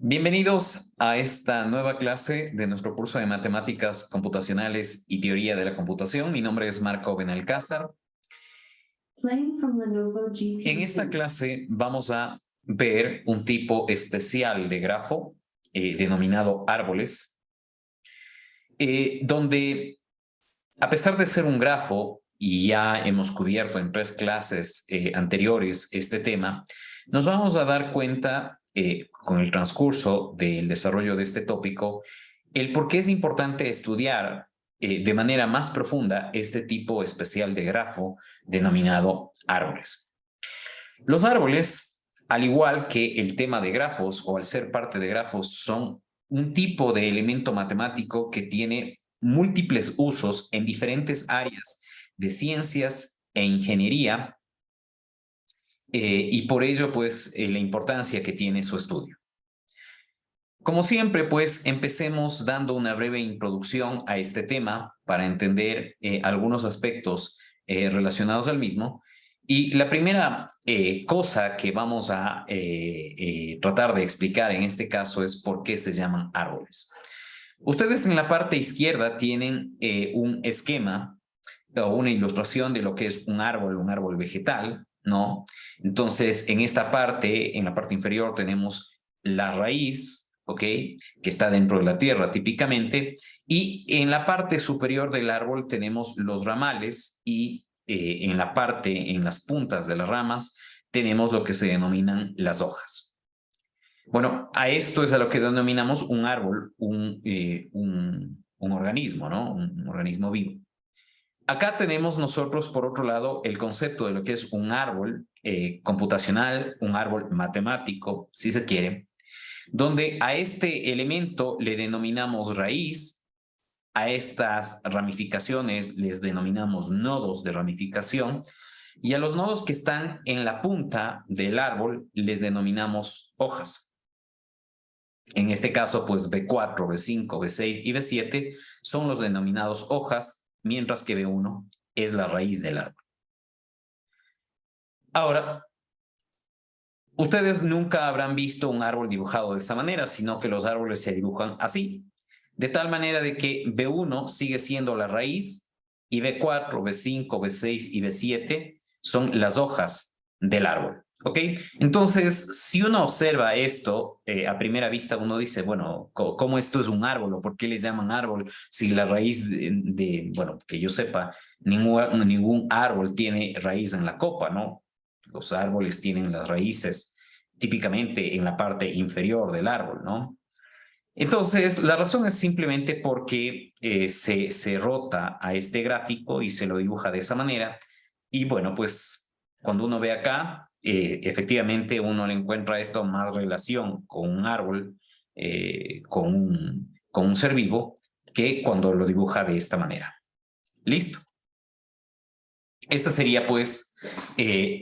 Bienvenidos a esta nueva clase de nuestro curso de Matemáticas Computacionales y Teoría de la Computación. Mi nombre es Marco Benalcázar. En esta clase vamos a ver un tipo especial de grafo denominado árboles, donde a pesar de ser un grafo, y ya hemos cubierto en 3 clases anteriores este tema, nos vamos a dar cuenta con el transcurso del desarrollo de este tópico, el por qué es importante estudiar de manera más profunda este tipo especial de grafo denominado árboles. Los árboles, al igual que el tema de grafos o al ser parte de grafos, son un tipo de elemento matemático que tiene múltiples usos en diferentes áreas de ciencias e ingeniería, y por ello, pues, la importancia que tiene su estudio. Como siempre, pues, empecemos dando una breve introducción a este tema para entender algunos aspectos relacionados al mismo. Y la primera cosa que vamos a tratar de explicar en este caso es por qué se llaman árboles. Ustedes en la parte izquierda tienen un esquema o una ilustración de lo que es un árbol vegetal, ¿no? Entonces, en esta parte, en la parte inferior, tenemos la raíz, ¿ok? Que está dentro de la tierra típicamente, y en la parte superior del árbol tenemos los ramales y en la parte, en las puntas de las ramas, tenemos lo que se denominan las hojas. Bueno, a esto es a lo que denominamos un árbol, un organismo, ¿no? Un organismo vivo. Acá tenemos nosotros, por otro lado, el concepto de lo que es un árbol computacional, un árbol matemático, si se quiere, donde a este elemento le denominamos raíz, a estas ramificaciones les denominamos nodos de ramificación, y a los nodos que están en la punta del árbol les denominamos hojas. En este caso, pues B4, B5, B6 y B7 son los denominados hojas, mientras que B1 es la raíz del árbol. Ahora, ustedes nunca habrán visto un árbol dibujado de esa manera, sino que los árboles se dibujan así, de tal manera de que B1 sigue siendo la raíz y B4, B5, B6 y B7 son las hojas del árbol. ¿Ok? Entonces, si uno observa esto, a primera vista uno dice, bueno, ¿cómo esto es un árbol? ¿O por qué les llaman árbol? Si la raíz bueno, que yo sepa, ningún árbol tiene raíz en la copa, ¿no? Los árboles tienen las raíces típicamente en la parte inferior del árbol, ¿no? Entonces, la razón es simplemente porque se rota a este gráfico y se lo dibuja de esa manera. Y bueno, pues cuando uno ve acá, efectivamente uno le encuentra esto más relación con un árbol, con un ser vivo, que cuando lo dibuja de esta manera. ¿Listo? Esta sería pues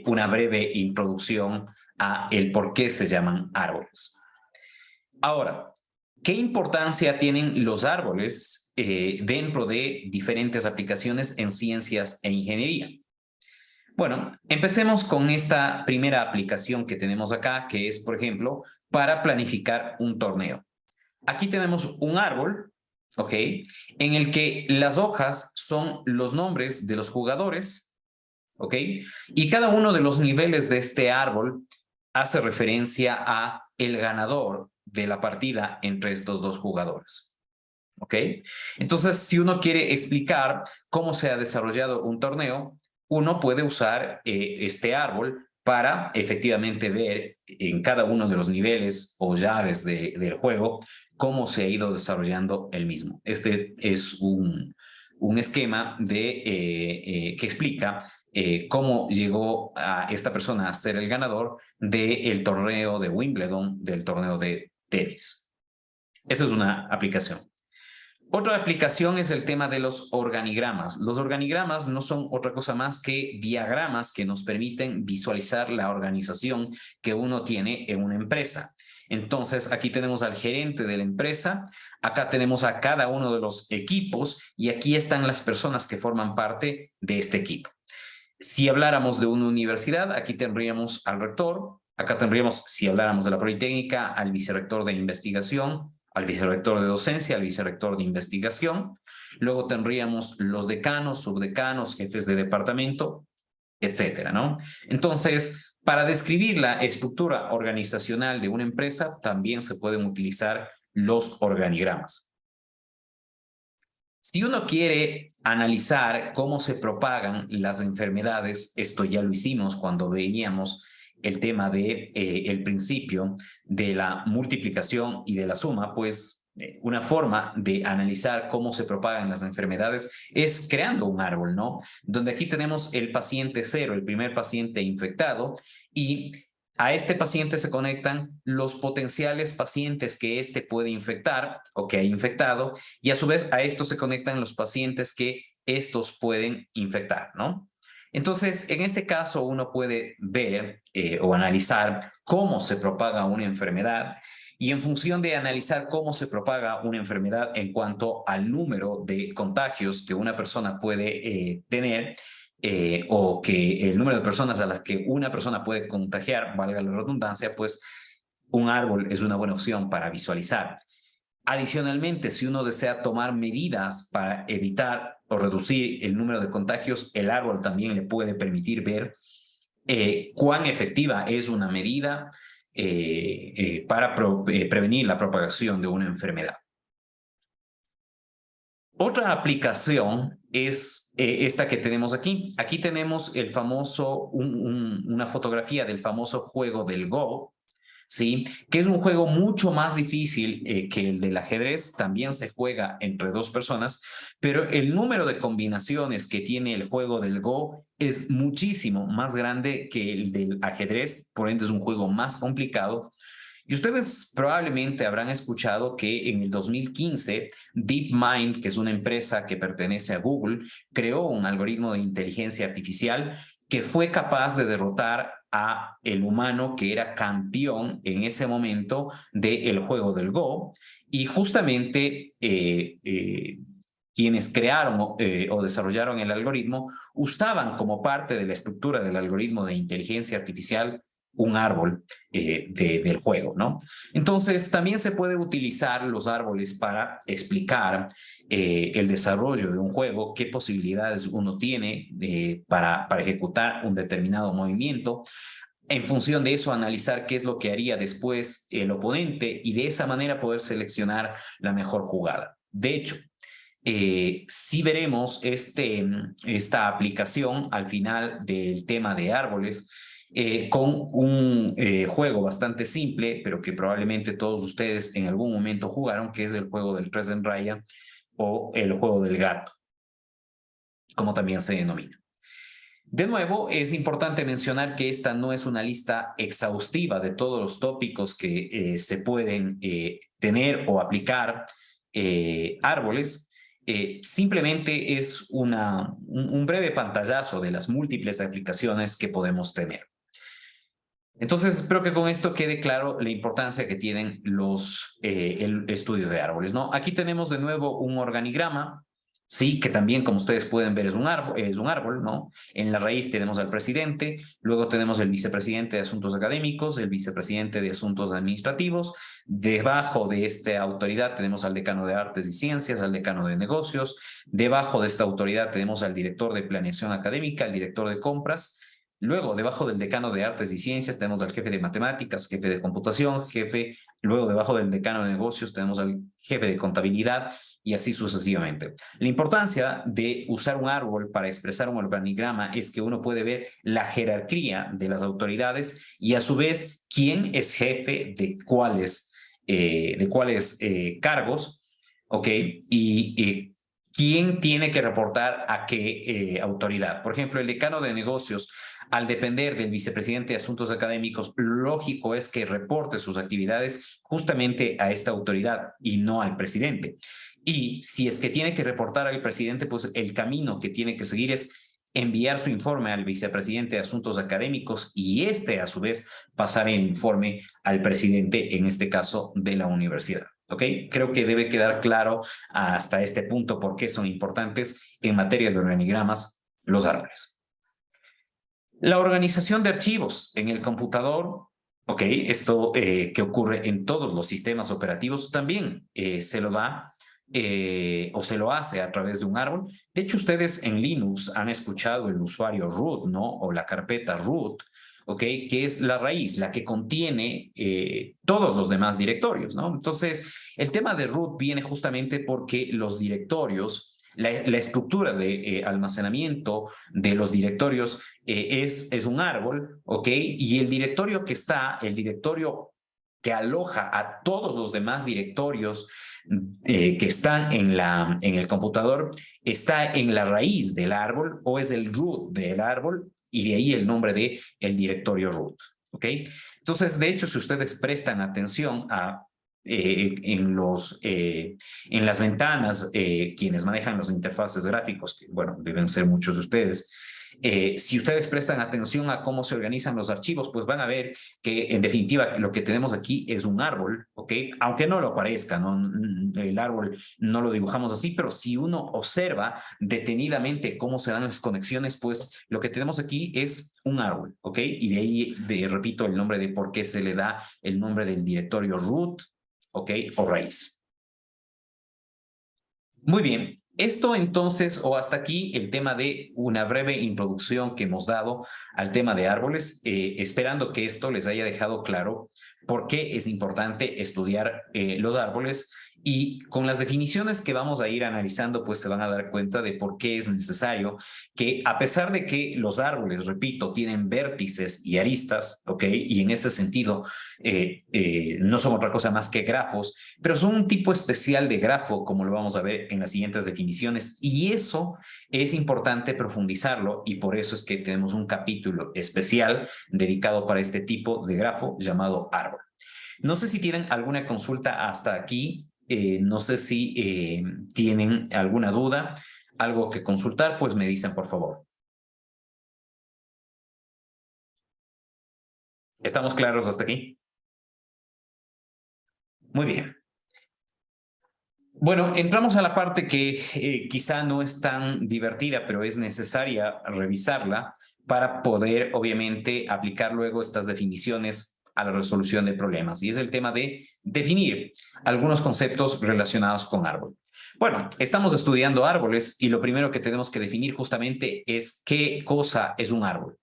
una breve introducción a el por qué se llaman árboles. Ahora, ¿qué importancia tienen los árboles dentro de diferentes aplicaciones en ciencias e ingeniería? Bueno, empecemos con esta primera aplicación que tenemos acá, que es, por ejemplo, para planificar un torneo. Aquí tenemos un árbol, ¿ok? En el que las hojas son los nombres de los jugadores, ¿ok? Y cada uno de los niveles de este árbol hace referencia a el ganador de la partida entre estos dos jugadores. ¿Ok? Entonces, si uno quiere explicar cómo se ha desarrollado un torneo, uno puede usar este árbol para efectivamente ver en cada uno de los niveles o llaves del juego cómo se ha ido desarrollando el mismo. Este es un esquema que explica cómo llegó a esta persona a ser el ganador del torneo de Wimbledon, del torneo de tenis. Esa es una aplicación. Otra aplicación es el tema de los organigramas. Los organigramas no son otra cosa más que diagramas que nos permiten visualizar la organización que uno tiene en una empresa. Entonces, aquí tenemos al gerente de la empresa, acá tenemos a cada uno de los equipos y aquí están las personas que forman parte de este equipo. Si habláramos de una universidad, aquí tendríamos al rector, Acá tendríamos, si habláramos de la Politécnica, al vicerrector de investigación, al vicerrector de docencia, al vicerrector de investigación. Luego tendríamos los decanos, subdecanos, jefes de departamento, etcétera, ¿no? Entonces, para describir la estructura organizacional de una empresa, también se pueden utilizar los organigramas. Si uno quiere analizar cómo se propagan las enfermedades, esto ya lo hicimos cuando veíamos el tema de el principio de la multiplicación y de la suma, pues una forma de analizar cómo se propagan las enfermedades es creando un árbol, ¿no? Donde aquí tenemos el paciente cero, el primer paciente infectado, y a este paciente se conectan los potenciales pacientes que éste puede infectar o que ha infectado, y a su vez a estos se conectan los pacientes que estos pueden infectar, ¿no? Entonces, en este caso uno puede ver o analizar cómo se propaga una enfermedad, y en función de analizar cómo se propaga una enfermedad en cuanto al número de contagios que una persona puede tener, o que el número de personas a las que una persona puede contagiar, valga la redundancia, pues un árbol es una buena opción para visualizar. Adicionalmente, si uno desea tomar medidas para evitar o reducir el número de contagios, el árbol también le puede permitir ver cuán efectiva es una medida para prevenir la propagación de una enfermedad. Otra aplicación es esta que tenemos aquí. Aquí tenemos el famoso, una fotografía del famoso juego del Go, ¿sí? Que es un juego mucho más difícil que el del ajedrez. También se juega entre dos personas, pero el número de combinaciones que tiene el juego del Go es muchísimo más grande que el del ajedrez, por ende es un juego más complicado. Y ustedes probablemente habrán escuchado que en el 2015 DeepMind, que es una empresa que pertenece a Google, creó un algoritmo de inteligencia artificial que fue capaz de derrotar a el humano que era campeón en ese momento del juego del Go. Y justamente quienes crearon o desarrollaron el algoritmo usaban como parte de la estructura del algoritmo de inteligencia artificial un árbol del juego, ¿no? Entonces, también se puede utilizar los árboles para explicar el desarrollo de un juego, qué posibilidades uno tiene para ejecutar un determinado movimiento. En función de eso, analizar qué es lo que haría después el oponente y de esa manera poder seleccionar la mejor jugada. De hecho, si veremos esta aplicación al final del tema de árboles, con un juego bastante simple, pero que probablemente todos ustedes en algún momento jugaron, que es el juego del 3 en raya o el juego del gato, como también se denomina. De nuevo, es importante mencionar que esta no es una lista exhaustiva de todos los tópicos que se pueden tener o aplicar árboles. Simplemente es un breve pantallazo de las múltiples aplicaciones que podemos tener. Entonces, espero que con esto quede claro la importancia que tienen el estudio de árboles, ¿no? Aquí tenemos de nuevo un organigrama, sí, que también, como ustedes pueden ver, es un árbol, ¿no? En la raíz tenemos al presidente, luego tenemos el vicepresidente de asuntos académicos, el vicepresidente de asuntos administrativos, debajo de esta autoridad tenemos al decano de artes y ciencias, al decano de negocios, debajo de esta autoridad tenemos al director de planeación académica, al director de compras. Luego, debajo del decano de artes y ciencias, tenemos al jefe de matemáticas, jefe de computación, luego debajo del decano de negocios, tenemos al jefe de contabilidad y así sucesivamente. La importancia de usar un árbol para expresar un organigrama es que uno puede ver la jerarquía de las autoridades y a su vez quién es jefe de cuáles cargos, ¿ok? Y quién tiene que reportar a qué autoridad. Por ejemplo, el decano de negocios, al depender del vicepresidente de asuntos académicos, lógico es que reporte sus actividades justamente a esta autoridad y no al presidente. Y si es que tiene que reportar al presidente, pues el camino que tiene que seguir es enviar su informe al vicepresidente de asuntos académicos y a su vez pasar el informe al presidente, en este caso de la universidad. ¿Ok? Creo que debe quedar claro hasta este punto por qué son importantes en materia de organigramas los árboles. La organización de archivos en el computador ¿ok? Esto que ocurre en todos los sistemas operativos también se lo da o se lo hace a través de un árbol. De hecho, ustedes en Linux han escuchado el usuario root, ¿no? O la carpeta root, ¿ok? Que es la raíz, la que contiene todos los demás directorios, ¿no? Entonces, el tema de root viene justamente porque los directorios, la estructura de almacenamiento de los directorios es un árbol, ¿ok? Y el directorio que está, el directorio que aloja a todos los demás directorios que están en el computador, está en la raíz del árbol o es el root del árbol y de ahí el nombre de el directorio root, ¿ok? Entonces, de hecho, si ustedes prestan atención a en las ventanas, quienes manejan los interfaces gráficos, que bueno, deben ser muchos de ustedes, si ustedes prestan atención a cómo se organizan los archivos, pues van a ver que en definitiva lo que tenemos aquí es un árbol, ¿ok? Aunque no lo parezca, ¿no? El árbol no lo dibujamos así, pero si uno observa detenidamente cómo se dan las conexiones, pues lo que tenemos aquí es un árbol, ¿ok? Y de ahí, repito, el nombre de por qué se le da el nombre del directorio root, ¿ok? O raíz. Muy bien. Esto entonces, o hasta aquí, el tema de una breve introducción que hemos dado al tema de árboles, esperando que esto les haya dejado claro por qué es importante estudiar los árboles y con las definiciones que vamos a ir analizando, pues se van a dar cuenta de por qué es necesario que a pesar de que los árboles, repito, tienen vértices y aristas, ¿ok? Y en ese sentido no son otra cosa más que grafos, pero son un tipo especial de grafo, como lo vamos a ver en las siguientes definiciones, y eso es importante profundizarlo, y por eso es que tenemos un capítulo especial dedicado para este tipo de grafo llamado árbol. No sé si tienen alguna consulta hasta aquí, no sé si tienen alguna duda, algo que consultar, pues me dicen por favor. ¿Estamos claros hasta aquí? Muy bien. Bueno, entramos a la parte que quizá no es tan divertida, pero es necesaria revisarla para poder, obviamente, aplicar luego estas definiciones a la resolución de problemas. Y es el tema de definir algunos conceptos relacionados con árbol. Bueno, estamos estudiando árboles y lo primero que tenemos que definir justamente es qué cosa es un árbol.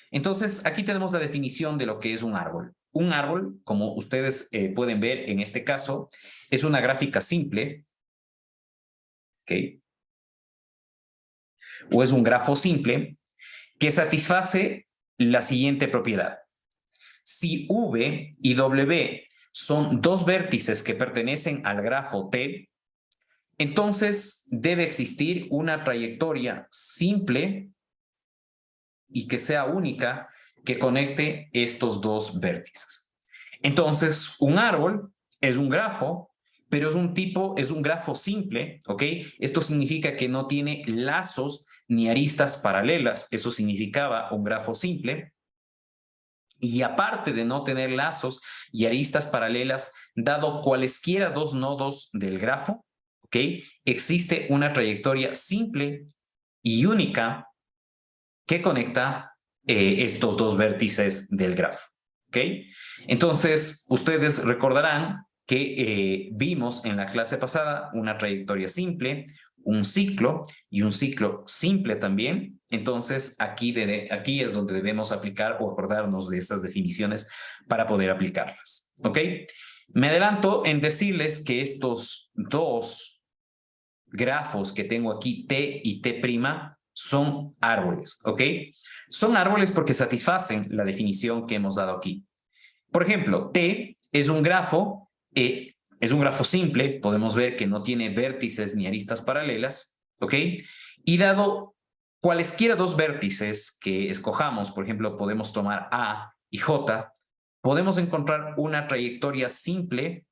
Entonces, aquí tenemos la definición de lo que es un árbol. Un árbol, como ustedes pueden ver en este caso, es una gráfica simple, ¿ok? O es un grafo simple que satisface la siguiente propiedad. Si V y W son dos vértices que pertenecen al grafo T, entonces debe existir una trayectoria simple y que sea única que conecte estos dos vértices. Entonces, un árbol es un grafo, pero es un grafo simple, ¿ok? Esto significa que no tiene lazos ni aristas paralelas, eso significaba un grafo simple. Y aparte de no tener lazos y aristas paralelas, dado cualesquiera dos nodos del grafo, ¿ok? Existe una trayectoria simple y única que conecta estos dos vértices del grafo, ¿ok? Entonces, ustedes recordarán que vimos en la clase pasada una trayectoria simple, un ciclo y un ciclo simple también. Entonces, aquí es donde debemos aplicar o acordarnos de estas definiciones para poder aplicarlas, ¿ok? Me adelanto en decirles que estos dos grafos que tengo aquí, T y T', son árboles, ¿ok? Son árboles porque satisfacen la definición que hemos dado aquí. Por ejemplo, T es un grafo simple, podemos ver que no tiene vértices ni aristas paralelas, ¿ok? Y dado cualesquiera dos vértices que escojamos, por ejemplo, podemos tomar A y J, podemos encontrar una trayectoria simple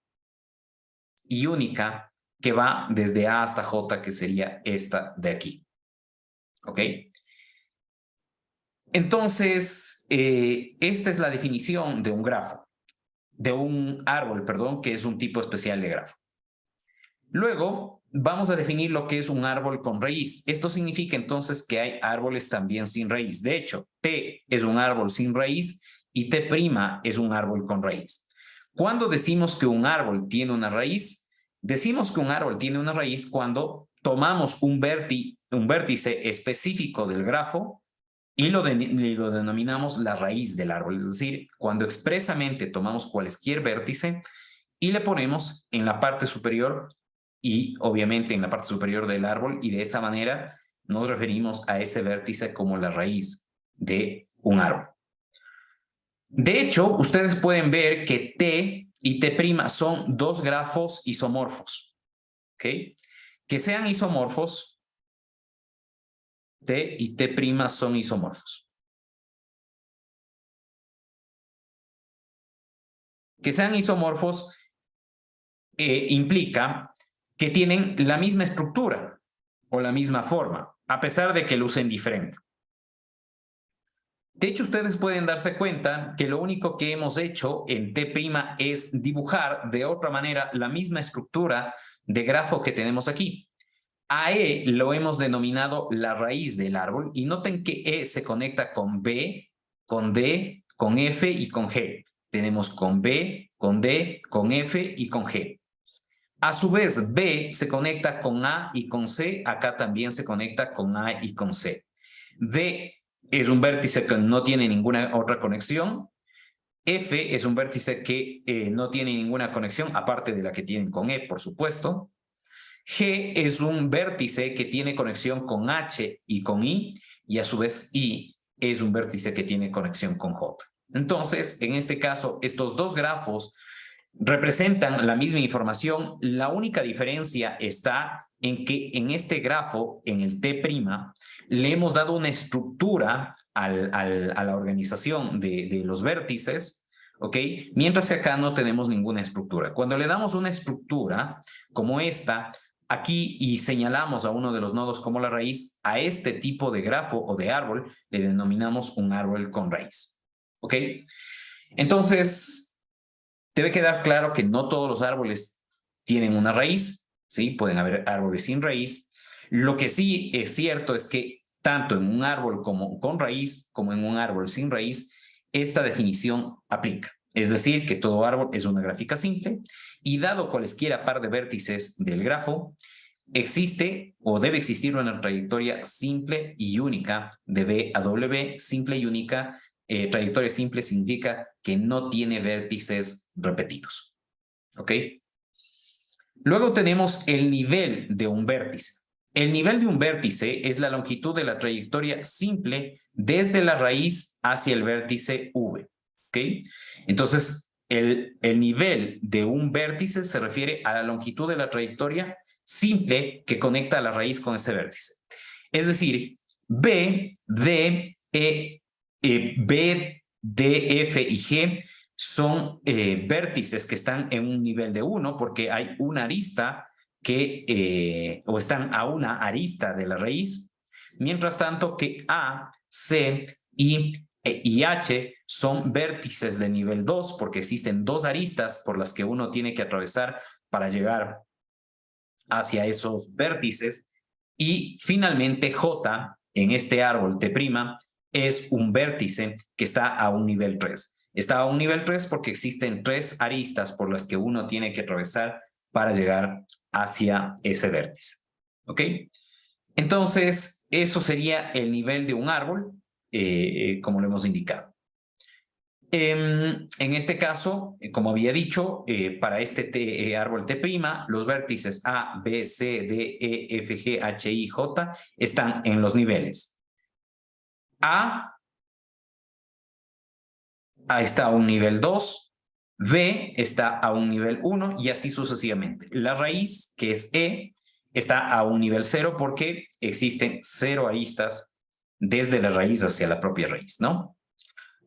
y única que va desde A hasta J, que sería esta de aquí. ¿Ok? Entonces, esta es la definición de un grafo, de un árbol, perdón, que es un tipo especial de grafo. Luego, vamos a definir lo que es un árbol con raíz. Esto significa entonces que hay árboles también sin raíz. De hecho, T es un árbol sin raíz y T' es un árbol con raíz. ¿Cuándo decimos que un árbol tiene una raíz? Decimos que un árbol tiene una raíz cuando tomamos un vértice específico del grafo y lo denominamos la raíz del árbol. Es decir, cuando expresamente tomamos cualquier vértice y le ponemos en la parte superior y obviamente en la parte superior del árbol, y de esa manera nos referimos a ese vértice como la raíz de un árbol. De hecho, ustedes pueden ver que T y T' son dos grafos isomorfos. ¿Ok? Que sean isomorfos, T y T' son isomorfos. Que sean isomorfos implica que tienen la misma estructura o la misma forma, a pesar de que lucen diferente. De hecho, ustedes pueden darse cuenta que lo único que hemos hecho en T' es dibujar de otra manera la misma estructura de grafo que tenemos aquí. A E lo hemos denominado la raíz del árbol y noten que E se conecta con B, con D, con F y con G. Tenemos con B, con D, con F y con G. A su vez, B se conecta con A y con C. Acá también se conecta con A y con C. D es un vértice que no tiene ninguna otra conexión. F es un vértice que no tiene ninguna conexión, aparte de la que tienen con E, por supuesto. G es un vértice que tiene conexión con H y con I, y a su vez I es un vértice que tiene conexión con J. Entonces, en este caso, estos dos grafos representan la misma información. La única diferencia está en que en este grafo, en el T', le hemos dado una estructura a la organización de los vértices, ¿ok? Mientras que acá no tenemos ninguna estructura. Cuando le damos una estructura como esta, aquí y señalamos a uno de los nodos como la raíz, a este tipo de grafo o de árbol le denominamos un árbol con raíz, ¿ok? Entonces, debe quedar claro que no todos los árboles tienen una raíz, ¿sí? Pueden haber árboles sin raíz. Lo que sí es cierto es que tanto en un árbol como con raíz, como en un árbol sin raíz, esta definición aplica. Es decir, que todo árbol es una gráfica simple y dado cualesquiera par de vértices del grafo, existe o debe existir una trayectoria simple y única de B a W, simple y única. Trayectoria simple significa que no tiene vértices repetidos. ¿Ok? Luego tenemos el nivel de un vértice. El nivel de un vértice es la longitud de la trayectoria simple desde la raíz hacia el vértice V. ¿Ok? Entonces, el nivel de un vértice se refiere a la longitud de la trayectoria simple que conecta a la raíz con ese vértice. Es decir, B, D, B, D, F y G son vértices que están en un nivel de 1 porque hay una arista que, o están a una arista de la raíz, mientras tanto que A, C y H son vértices de nivel 2 porque existen dos aristas por las que uno tiene que atravesar para llegar hacia esos vértices. Y finalmente J en este árbol T' es un vértice que está a un nivel 3. Está a un nivel 3 porque existen tres aristas por las que uno tiene que atravesar para llegar hacia ese vértice. ¿Ok? Entonces, eso sería el nivel de un árbol, como lo hemos indicado. En este caso, como había dicho, para este árbol T', los vértices A, B, C, D, E, F, G, H, I, J están en los niveles. A está a un nivel 2, B está a un nivel 1 y así sucesivamente. La raíz, que es E, está a un nivel 0 porque existen 0 aristas desde la raíz hacia la propia raíz, ¿no?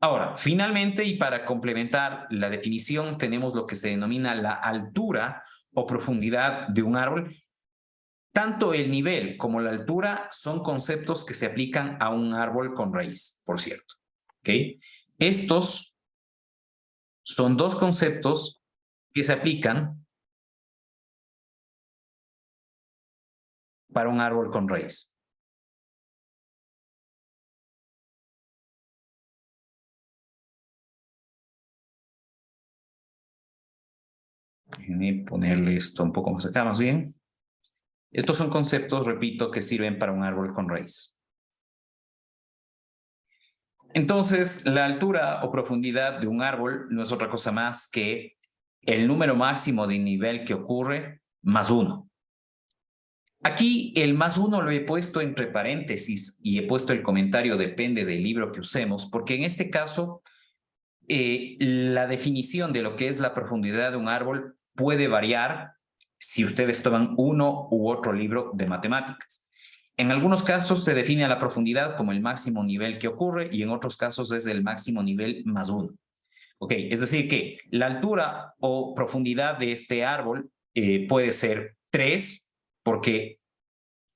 Ahora, finalmente, y para complementar la definición, tenemos lo que se denomina la altura o profundidad de un árbol. Tanto el nivel como la altura son conceptos que se aplican a un árbol con raíz, por cierto. ¿Okay? Estos son dos conceptos que se aplican para un árbol con raíz. Déjenme ponerle esto un poco más acá, más bien. Estos son conceptos, repito, que sirven para un árbol con raíz. Entonces, la altura o profundidad de un árbol no es otra cosa más que el número máximo de nivel que ocurre más 1. Aquí el más 1 lo he puesto entre paréntesis y he puesto el comentario depende del libro que usemos, porque en este caso la definición de lo que es la profundidad de un árbol puede variar si ustedes toman uno u otro libro de matemáticas. En algunos casos se define a la profundidad como el máximo nivel que ocurre y en otros casos es el máximo nivel más 1. Ok, es decir que la altura o profundidad de este árbol puede ser 3, porque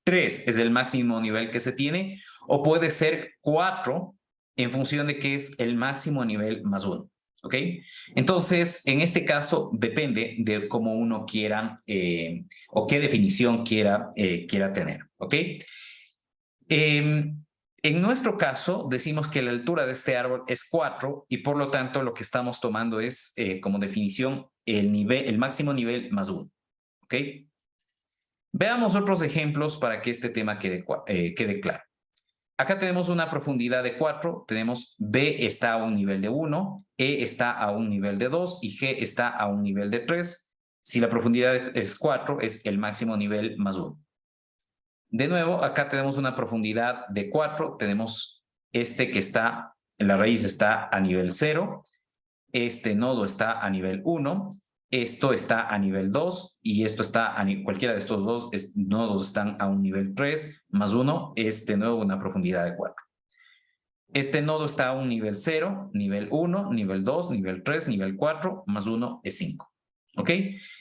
3 es el máximo nivel que se tiene, o puede ser 4 en función de que es el máximo nivel más 1. ¿Ok? Entonces, en este caso, depende de cómo uno quiera o qué definición quiera tener. ¿Ok? En nuestro caso, decimos que la altura de este árbol es 4 y por lo tanto lo que estamos tomando es como definición el máximo nivel más 1. ¿Ok? Veamos otros ejemplos para que este tema quede claro. Acá tenemos una profundidad de 4, tenemos B está a un nivel de 1, E está a un nivel de 2 y G está a un nivel de 3. Si la profundidad es 4, es el máximo nivel más 1. De nuevo, acá tenemos una profundidad de 4, tenemos este que está, la raíz está a nivel 0, este nodo está a nivel 1, esto está a nivel 2 y esto está cualquiera de estos dos nodos están a un nivel 3 más 1 es de nuevo una profundidad de 4. Este nodo está a un nivel 0, nivel 1, nivel 2, nivel 3, nivel 4, más 1 es 5. ¿Ok?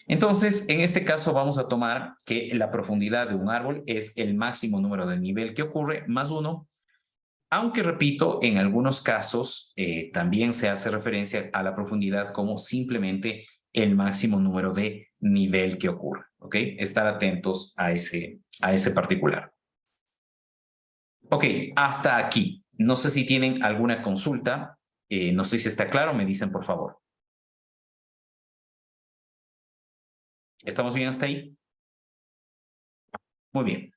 Entonces, en este caso vamos a tomar que la profundidad de un árbol es el máximo número de nivel que ocurre más 1, aunque repito, en algunos casos también se hace referencia a la profundidad como simplemente el máximo número de nivel que ocurre. ¿Ok? Estar atentos a ese particular. Ok, hasta aquí. No sé si tienen alguna consulta. No sé si está claro, me dicen por favor. ¿Estamos bien hasta ahí? Muy bien.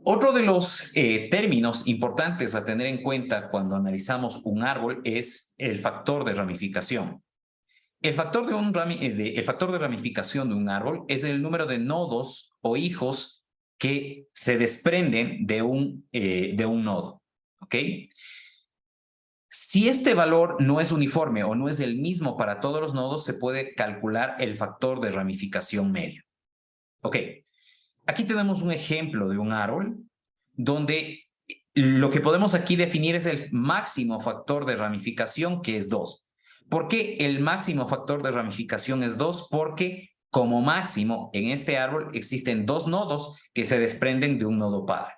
Otro de los términos importantes a tener en cuenta cuando analizamos un árbol es el factor de ramificación. El factor de ramificación de un árbol es el número de nodos o hijos que se desprenden de un nodo. ¿Ok? Si este valor no es uniforme o no es el mismo para todos los nodos, se puede calcular el factor de ramificación medio. Ok, aquí tenemos un ejemplo de un árbol donde lo que podemos aquí definir es el máximo factor de ramificación, que es 2. ¿Por qué el máximo factor de ramificación es 2? Porque como máximo en este árbol existen 2 nodos que se desprenden de un nodo padre.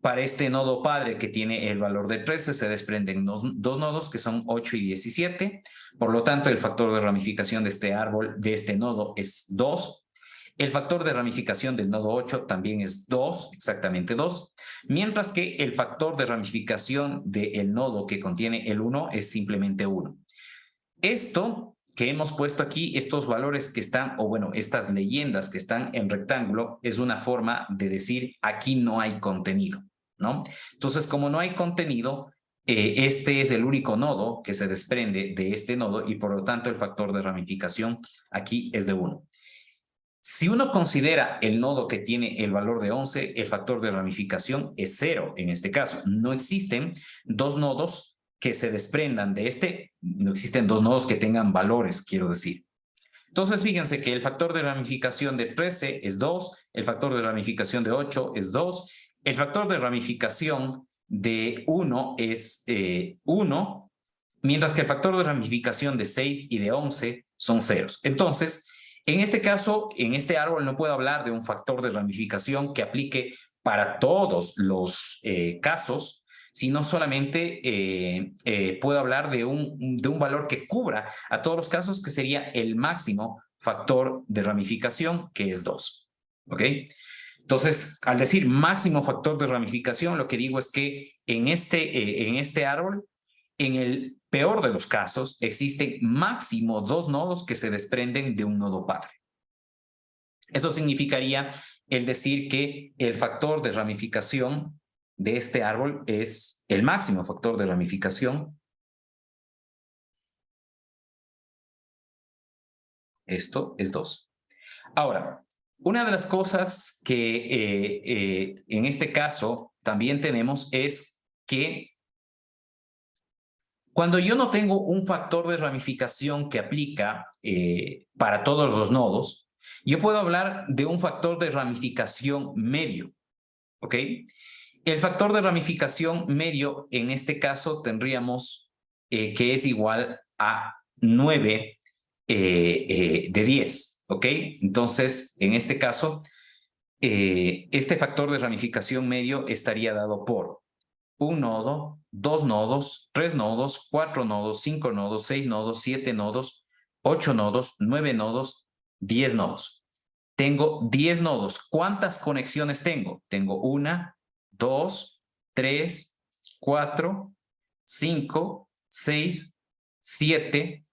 Para este nodo padre que tiene el valor de 13 se desprenden dos nodos que son 8 y 17. Por lo tanto, el factor de ramificación de este árbol, de este nodo, es 2. El factor de ramificación del nodo 8 también es 2, exactamente 2. Mientras que el factor de ramificación del nodo que contiene el 1 es simplemente 1. Esto que hemos puesto aquí, estos valores que están, o bueno, estas leyendas que están en rectángulo, es una forma de decir aquí no hay contenido, ¿no? Entonces, como no hay contenido, este es el único nodo que se desprende de este nodo y por lo tanto el factor de ramificación aquí es de 1. Si uno considera el nodo que tiene el valor de 11, el factor de ramificación es 0 en este caso. No existen dos nodos que se desprendan de este, no existen dos nodos que tengan valores, quiero decir. Entonces, fíjense que el factor de ramificación de 13 es 2, el factor de ramificación de 8 es 2, el factor de ramificación de 1 es 1, mientras que el factor de ramificación de 6 y de 11 son ceros. Entonces, en este caso, en este árbol no puedo hablar de un factor de ramificación que aplique para todos los casos, sino solamente puedo hablar de un valor que cubra a todos los casos, que sería el máximo factor de ramificación, que es 2. ¿Ok? Entonces, al decir máximo factor de ramificación, lo que digo es que en este árbol, en el peor de los casos, existen máximo 2 nodos que se desprenden de un nodo padre. Eso significaría el decir que el factor de ramificación de este árbol es el máximo factor de ramificación. Esto es 2. Ahora, una de las cosas que en este caso también tenemos es que cuando yo no tengo un factor de ramificación que aplica para todos los nodos, yo puedo hablar de un factor de ramificación medio, ¿ok? El factor de ramificación medio, en este caso, tendríamos que es igual a 9 de 10, ¿ok? Entonces, en este caso, este factor de ramificación medio estaría dado por un nodo, 2 nodos, 3 nodos, 4 nodos, 5 nodos, 6 nodos, 7 nodos, 8 nodos, 9 nodos, 10 nodos. Tengo 10 nodos. ¿Cuántas conexiones tengo? Tengo 1, 2, 3, 4, 5, 6, 7,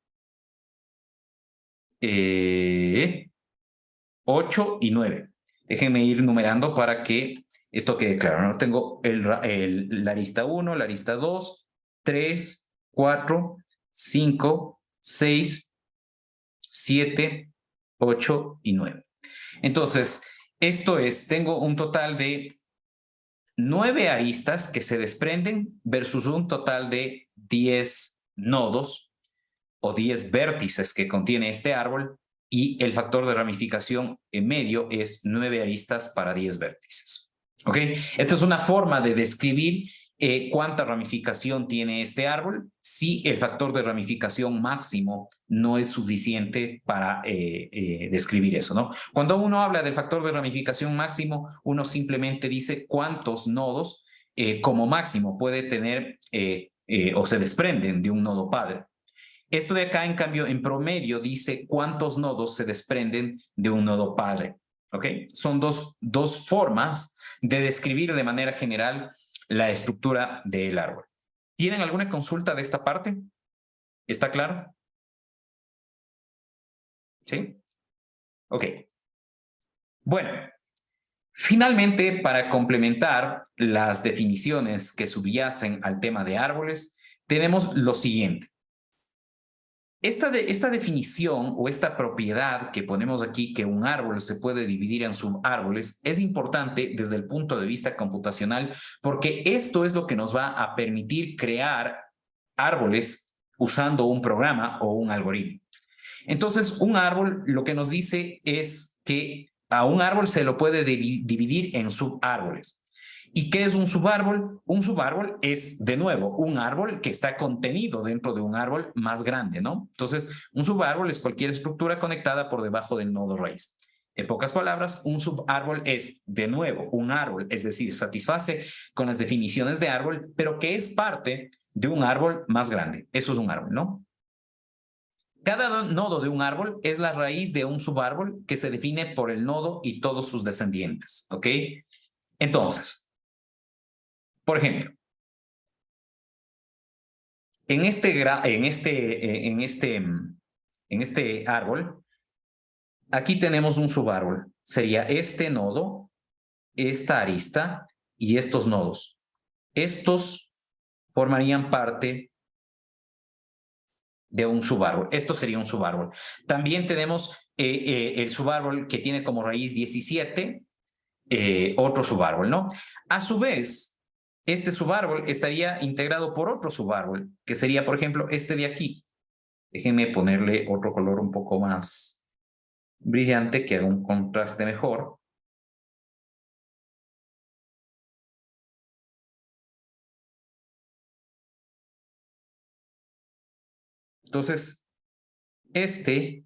8 y 9. Déjenme ir numerando para que esto quede claro, ¿no? Tengo la arista 1, la arista 2, 3, 4, 5, 6, 7, 8 y 9. Entonces, esto es, tengo un total de 9 aristas que se desprenden versus un total de 10 nodos o 10 vértices que contiene este árbol, y el factor de ramificación en medio es 9 aristas para 10 vértices. ¿Ok? Esta es una forma de describir cuánta ramificación tiene este árbol si el factor de ramificación máximo no es suficiente para describir eso, ¿no? Cuando uno habla del factor de ramificación máximo, uno simplemente dice cuántos nodos como máximo puede tener o se desprenden de un nodo padre. Esto de acá, en cambio, en promedio dice cuántos nodos se desprenden de un nodo padre. ¿Ok? Son dos formas de describir de manera general la estructura del árbol. ¿Tienen alguna consulta de esta parte? ¿Está claro? ¿Sí? Ok. Bueno, finalmente, para complementar las definiciones que subyacen al tema de árboles, tenemos lo siguiente. Esta definición o esta propiedad que ponemos aquí, que un árbol se puede dividir en subárboles, es importante desde el punto de vista computacional, porque esto es lo que nos va a permitir crear árboles usando un programa o un algoritmo. Entonces, un árbol lo que nos dice es que a un árbol se lo puede dividir en subárboles. ¿Y qué es un subárbol? Un subárbol es, de nuevo, un árbol que está contenido dentro de un árbol más grande, ¿no? Entonces, un subárbol es cualquier estructura conectada por debajo del nodo raíz. En pocas palabras, un subárbol es, de nuevo, un árbol, es decir, satisface con las definiciones de árbol, pero que es parte de un árbol más grande. Eso es un árbol, ¿no? Cada nodo de un árbol es la raíz de un subárbol que se define por el nodo y todos sus descendientes, ¿ok? Entonces, por ejemplo, en este árbol, aquí tenemos un subárbol. Sería este nodo, esta arista y estos nodos. Estos formarían parte de un subárbol. Esto sería un subárbol. También tenemos el subárbol que tiene como raíz 17, otro subárbol, ¿no? A su vez, este subárbol estaría integrado por otro subárbol, que sería, por ejemplo, este de aquí. Déjenme ponerle otro color un poco más brillante, que haga un contraste mejor. Entonces, este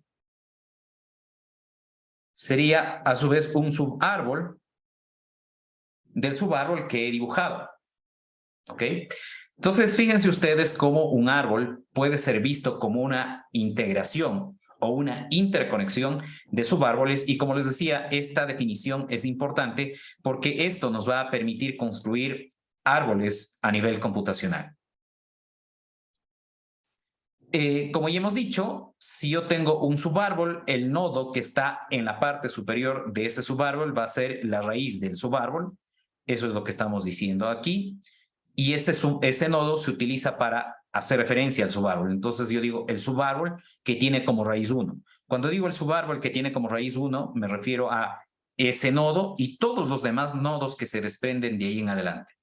sería a su vez un subárbol del subárbol que he dibujado. ¿Ok? Entonces, fíjense ustedes cómo un árbol puede ser visto como una integración o una interconexión de subárboles, y como les decía, esta definición es importante porque esto nos va a permitir construir árboles a nivel computacional. Como ya hemos dicho, si yo tengo un subárbol, el nodo que está en la parte superior de ese subárbol va a ser la raíz del subárbol. Eso es lo que estamos diciendo aquí. Y ese nodo se utiliza para hacer referencia al subárbol. Entonces yo digo el subárbol que tiene como raíz 1. Cuando digo el subárbol que tiene como raíz 1, me refiero a ese nodo y todos los demás nodos que se desprenden de ahí en adelante.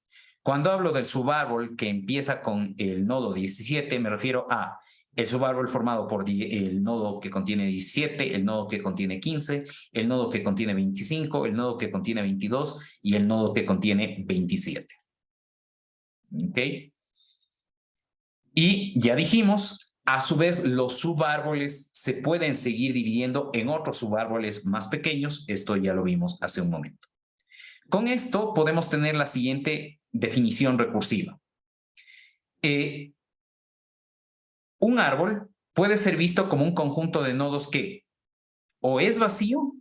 Cuando hablo del subárbol que empieza con el nodo 17, me refiero a el subárbol formado por el nodo que contiene 17, el nodo que contiene 15, el nodo que contiene 25, el nodo que contiene 22 y el nodo que contiene 27. ¿Ok? Y ya dijimos, a su vez, los subárboles se pueden seguir dividiendo en otros subárboles más pequeños. Esto ya lo vimos hace un momento. Con esto podemos tener la siguiente definición recursiva. Un árbol puede ser visto como un conjunto de nodos que o es vacío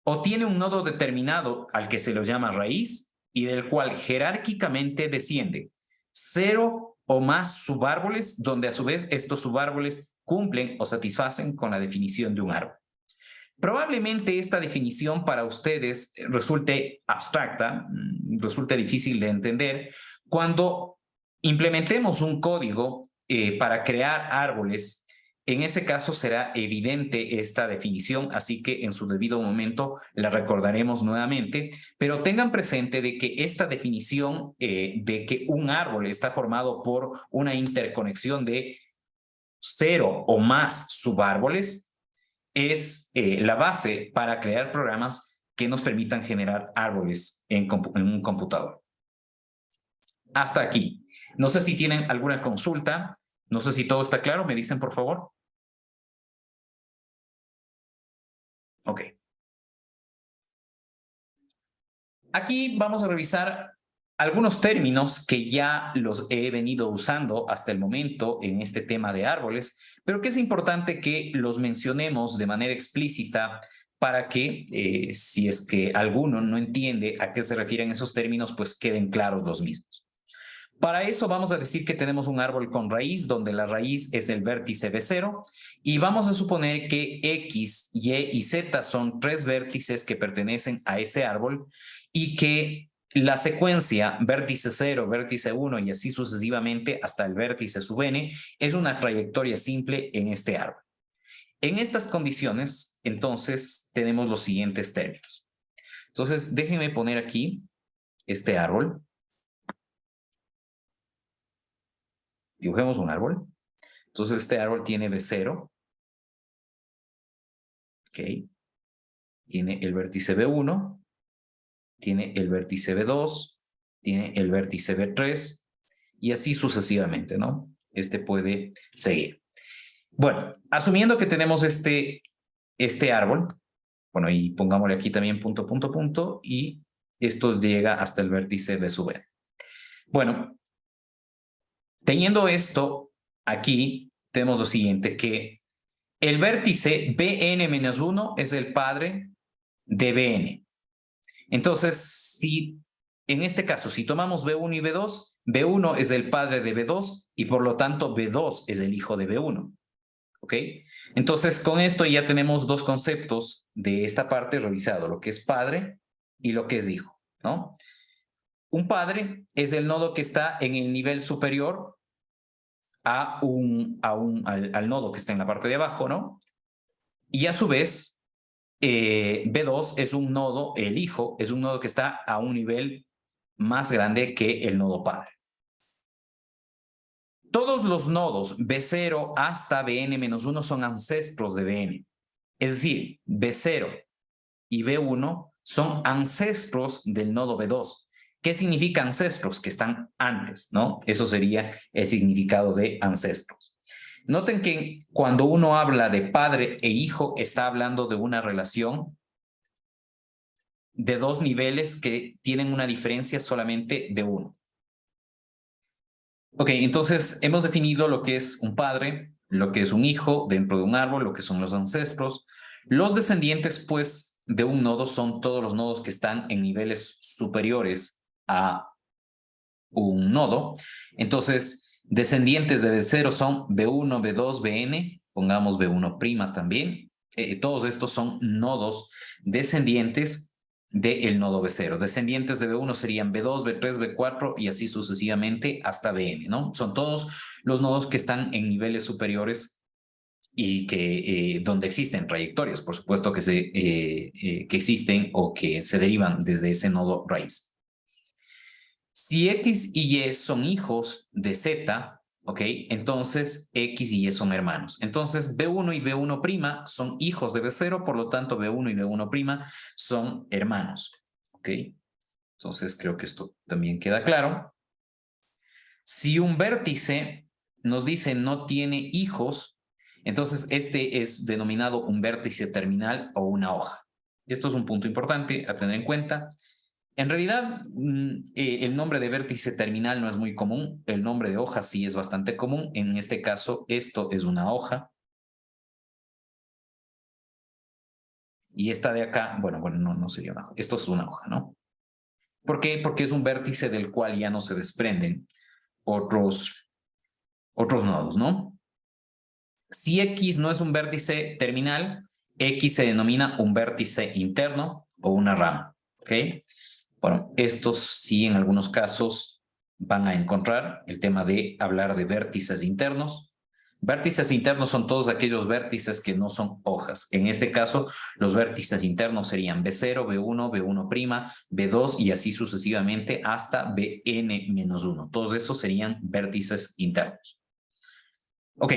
o tiene un nodo determinado al que se lo llama raíz y del cual jerárquicamente desciende 0 o más subárboles, donde a su vez estos subárboles cumplen o satisfacen con la definición de un árbol. Probablemente esta definición para ustedes resulte abstracta, resulte difícil de entender. Cuando implementemos un código para crear árboles, en ese caso será evidente esta definición, así que en su debido momento la recordaremos nuevamente, pero tengan presente de que esta definición de que un árbol está formado por una interconexión de 0 o más subárboles es la base para crear programas que nos permitan generar árboles en un computador. Hasta aquí. No sé si tienen alguna consulta, no sé si todo está claro, me dicen por favor. Ok. Aquí vamos a revisar algunos términos que ya los he venido usando hasta el momento en este tema de árboles, pero que es importante que los mencionemos de manera explícita para que, si es que alguno no entiende a qué se refieren esos términos, pues queden claros los mismos. Para eso vamos a decir que tenemos un árbol con raíz, donde la raíz es el vértice B0, y vamos a suponer que X, Y y Z son 3 vértices que pertenecen a ese árbol y que la secuencia vértice 0, vértice 1 y así sucesivamente hasta el vértice sub n es una trayectoria simple en este árbol. En estas condiciones, entonces, tenemos los siguientes términos. Entonces, déjenme poner aquí este árbol. Dibujemos un árbol. Entonces, este árbol tiene B0. Ok. Tiene el vértice B1. Tiene el vértice B2. Tiene el vértice B3. Y así sucesivamente, ¿no? Este puede seguir. Bueno, asumiendo que tenemos este árbol, bueno, y pongámosle aquí también punto, punto, punto, y esto llega hasta el vértice B sub n. Bueno, teniendo esto aquí, tenemos lo siguiente, que el vértice Bn-1 es el padre de Bn. Entonces, si en este caso, si tomamos B1 y B2, B1 es el padre de B2 y por lo tanto B2 es el hijo de B1. ¿Ok? Entonces, con esto ya tenemos dos conceptos de esta parte revisado, lo que es padre y lo que es hijo, ¿no? Un padre es el nodo que está en el nivel superior al nodo que está en la parte de abajo, ¿no? Y a su vez, B2 es un nodo, el hijo, es un nodo que está a un nivel más grande que el nodo padre. Todos los nodos B0 hasta Bn-1 son ancestros de Bn. Es decir, B0 y B1 son ancestros del nodo B2. ¿Qué significa ancestros? Que están antes, ¿no? Eso sería el significado de ancestros. Noten que cuando uno habla de padre e hijo, está hablando de una relación de dos niveles que tienen una diferencia solamente de uno. Ok, entonces hemos definido lo que es un padre, lo que es un hijo dentro de un árbol, lo que son los ancestros. Los descendientes, pues, de un nodo son todos los nodos que están en niveles superiores a un nodo. Entonces, Descendientes de B0 son B1, B2, Bn, pongamos B1' también. Todos estos son nodos descendientes del nodo B0. Descendientes de B1 serían B2, B3, B4 y así sucesivamente hasta Bn, ¿no? Son todos los nodos que están en niveles superiores y que donde existen trayectorias, por supuesto que existen o que se derivan desde ese nodo raíz. Si X y Y son hijos de Z, ¿ok? Entonces X y Y son hermanos. Entonces B1 y B1' son hijos de B0, por lo tanto B1 y B1' son hermanos, ¿ok? Entonces creo que esto también queda claro. Si un vértice nos dice no tiene hijos, entonces este es denominado un vértice terminal o una hoja. Esto es un punto importante a tener en cuenta. En realidad, el nombre de vértice terminal no es muy común. El nombre de hoja sí es bastante común. En este caso, esto es una hoja. Y esta de acá, bueno, no sería una hoja. Esto es una hoja, ¿no? ¿Por qué? Porque es un vértice del cual ya no se desprenden otros nodos, ¿no? Si X no es un vértice terminal, X se denomina un vértice interno o una rama, ¿ok? Bueno, estos sí en algunos casos van a encontrar el tema de hablar de vértices internos. Vértices internos son todos aquellos vértices que no son hojas. En este caso, los vértices internos serían B0, B1, B1', B2 y así sucesivamente hasta Bn-1. Todos esos serían vértices internos. Ok,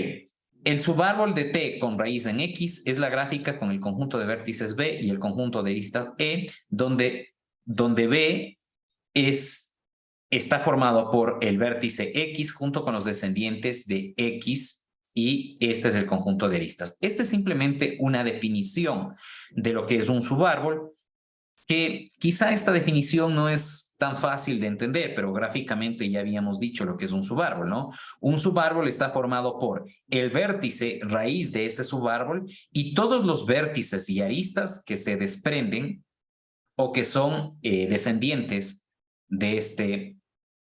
el subárbol de T con raíz en X es la gráfica con el conjunto de vértices B y el conjunto de aristas E, donde B está formado por el vértice X junto con los descendientes de X y este es el conjunto de aristas. Esta es simplemente una definición de lo que es un subárbol, que quizá esta definición no es tan fácil de entender, pero gráficamente ya habíamos dicho lo que es un subárbol, ¿no? Un subárbol está formado por el vértice raíz de ese subárbol y todos los vértices y aristas que se desprenden o que son descendientes de este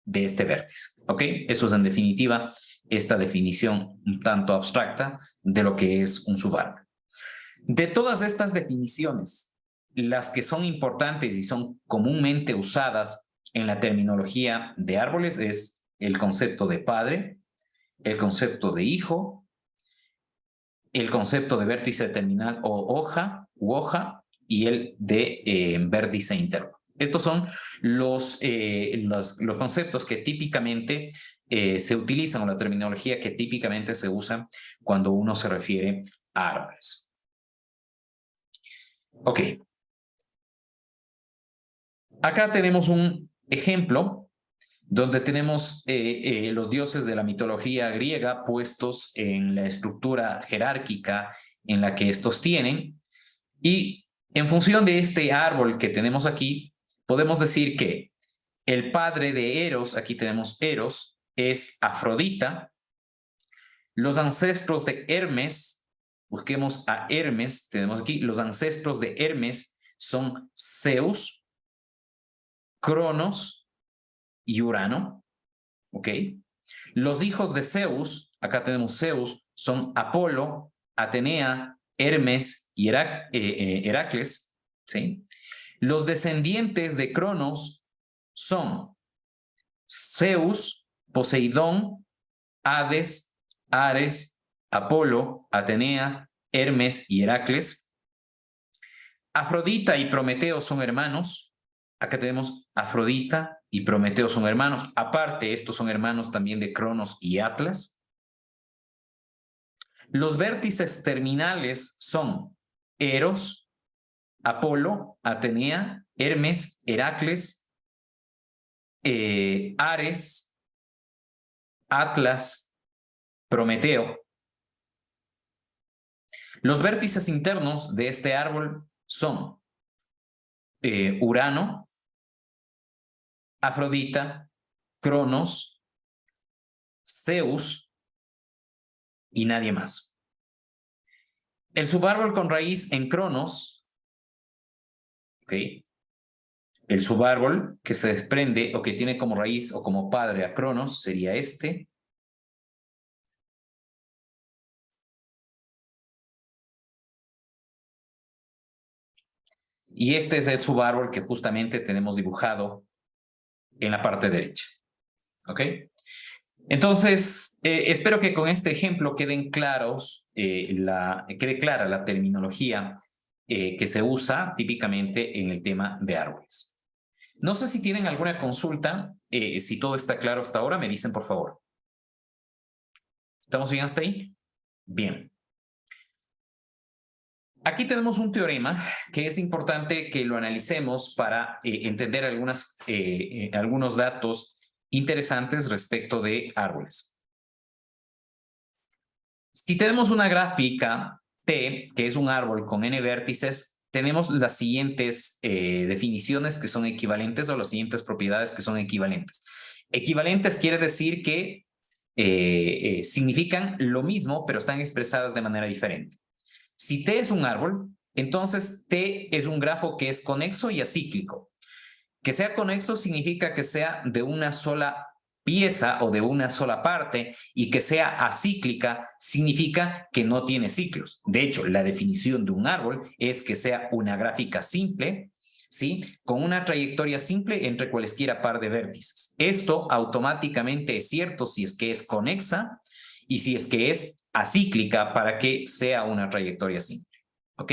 vértice, ¿ok? Eso es en definitiva esta definición un tanto abstracta de lo que es un subárbol. De todas estas definiciones, las que son importantes y son comúnmente usadas en la terminología de árboles es el concepto de padre, el concepto de hijo, el concepto de vértice terminal o hoja u hoja y el de vértice interno. Estos son los conceptos que típicamente se utilizan o la terminología que típicamente se usa cuando uno se refiere a árboles. Ok. Acá tenemos un ejemplo donde tenemos los dioses de la mitología griega puestos en la estructura jerárquica en la que estos tienen. Y en función de este árbol que tenemos aquí, podemos decir que el padre de Eros, aquí tenemos Eros, es Afrodita. Los ancestros de Hermes, busquemos a Hermes, tenemos aquí, los ancestros de Hermes son Zeus, Cronos y Urano, ¿ok? Los hijos de Zeus, acá tenemos Zeus, son Apolo, Atenea, Hermes y Heracles, ¿sí? Los descendientes de Cronos son Zeus, Poseidón, Hades, Ares, Apolo, Atenea, Hermes y Heracles. Afrodita y Prometeo son hermanos. Acá tenemos Afrodita y Prometeo son hermanos. Aparte, estos son hermanos también de Cronos y Atlas. Los vértices terminales son Eros, Apolo, Atenea, Hermes, Heracles, Ares, Atlas, Prometeo. Los vértices internos de este árbol son Urano, Afrodita, Cronos, Zeus y nadie más. El subárbol con raíz en Cronos, ¿ok? El subárbol que se desprende o que tiene como raíz o como padre a Cronos sería este. Y este es el subárbol que justamente tenemos dibujado en la parte derecha. ¿Ok? Entonces, espero que con este ejemplo quede clara la terminología que se usa típicamente en el tema de árboles. No sé si tienen alguna consulta, si todo está claro hasta ahora, me dicen por favor. ¿Estamos bien hasta ahí? Bien. Aquí tenemos un teorema que es importante que lo analicemos para entender algunos datos interesantes respecto de árboles. Si tenemos una gráfica T, que es un árbol con n vértices, tenemos las siguientes definiciones que son equivalentes o las siguientes propiedades que son equivalentes. Equivalentes quiere decir que significan lo mismo, pero están expresadas de manera diferente. Si T es un árbol, entonces T es un grafo que es conexo y acíclico. Que sea conexo significa que sea de una sola pieza o de una sola parte, y que sea acíclica significa que no tiene ciclos. De hecho, la definición de un árbol es que sea una gráfica simple, ¿sí? Con una trayectoria simple entre cualesquiera par de vértices. Esto automáticamente es cierto si es que es conexa y si es que es acíclica para que sea una trayectoria simple. ¿Ok?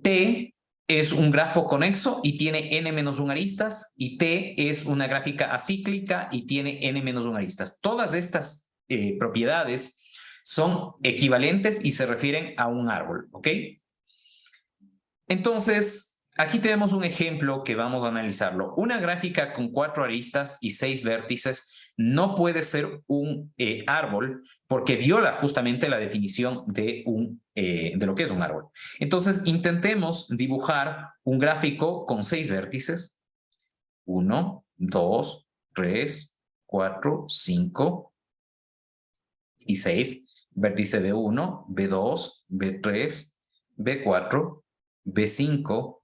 T es un grafo conexo y tiene n-1 aristas, y T es una gráfica acíclica y tiene n-1 aristas. Todas estas propiedades son equivalentes y se refieren a un árbol, ¿ok? Entonces, aquí tenemos un ejemplo que vamos a analizarlo. Una gráfica con 4 aristas y 6 vértices no puede ser un árbol porque viola justamente la definición de lo que es un árbol. Entonces, intentemos dibujar un gráfico con 6 vértices. 1, 2, 3, 4, 5 y 6. Vértice B1, B2, B3, B4, B5